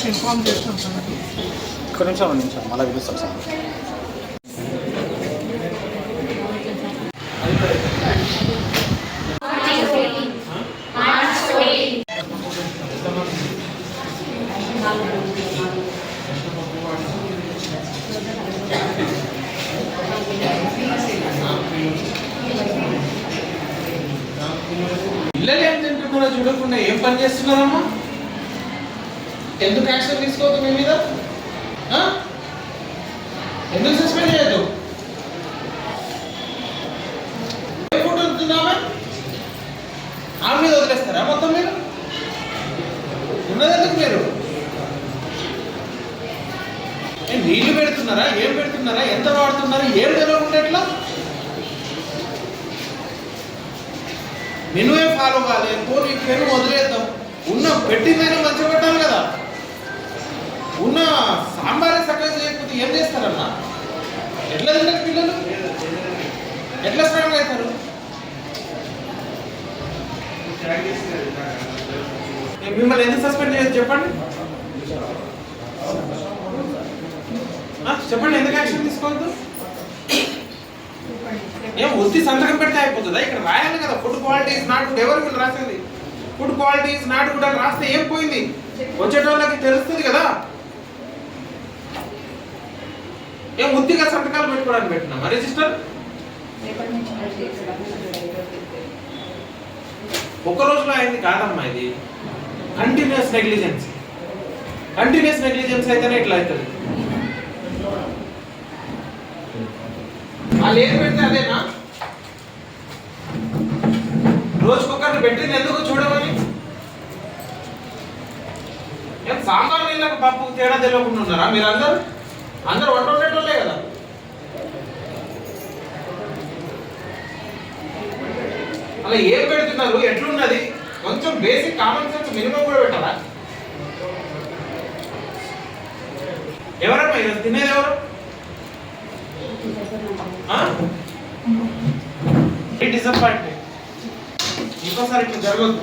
Inform చేస్తాం sir. ఒక్క నిమిషం మళ్ళీ పిలుస్తాం సార్. పిల్లలు ఏం తింటున్నారో చూడకుండా ఏం పని చేస్తున్నారమ్మా? ఎందుకు యాక్షన్ తీసుకోవద్దు మీ మీద? ఎందుకు సస్పెండ్ చేయొద్దు? ఏ ఫుడ్ ఉంటున్నామా? ఆమె మీద వదిలేస్తారా మొత్తం మీరు? ఉన్నదెందుకు మీరు? నీళ్లు పెడుతున్నారా, ఏం పెడుతున్నారా, ఎంత వాడుతున్నారా, ఏం తెలియకుండా ఎట్లా? మెనువే ఫాలో కావాలి. పోనీ పెను వదిలేద్దాం. ఉన్న పెట్టిందైనా మంచిగా పెట్టాలి కదా. ఉన్న సాంబారే సక్కగా చేయకపోతే ఏం చేస్తారన్నా? ఎట్లా తింటారు పిల్లలు? ఎట్లా స్ట్రాంగ్ అవుతారు? మిమ్మల్ని ఎందుకు సస్పెండ్ చేయొచ్చు చెప్పండి? చెప్పండి, ఎందుకు యాక్షన్ తీసుకోవద్దు? ఏం ఉత్తి సంతకం పెడితే అయిపోతుందా? ఇక్కడ రాయాలి కదా, food quality is not good. ఎవరు వీళ్ళు రాసేది? Food quality is not good అని రాస్తే ఏం పోయింది? వచ్చేటోళ్ళకి తెలుస్తుంది కదా. ఏం ఉత్తిగా సంతకాలు పెట్టుకోవడానికి పెట్టినా రిజిస్టర్? ఒక్క రోజులో అయింది కాదమ్మా, ఇది కంటిన్యూస్ నెగ్లిజెన్స్. కంటిన్యూస్ నెగ్లిజెన్స్ అయితేనే ఇట్లా అవుతుంది. వాళ్ళు ఏం పెడితే అదేనా? రోజుకొకరిని పెట్టింది ఎందుకు చూడమని? ఏం సాంబార్ నీళ్ళకు పప్పు తేడా తెలియకుండా ఉన్నారా మీరు? అందరూ వంట ఉండేటోళ్ళే కదా. అలా ఏం పెడుతున్నారు, ఎట్లున్నది? కొంచెం బేసిక్ కామన్ సెన్స్ మినిమం కూడా పెట్టాలా? ఎవరమ్మా ఈరోజు తినేది ఎవరు? డిసప్పాయింట్మెంట్. ఇంకోసారి ఇట్లా జరగదు.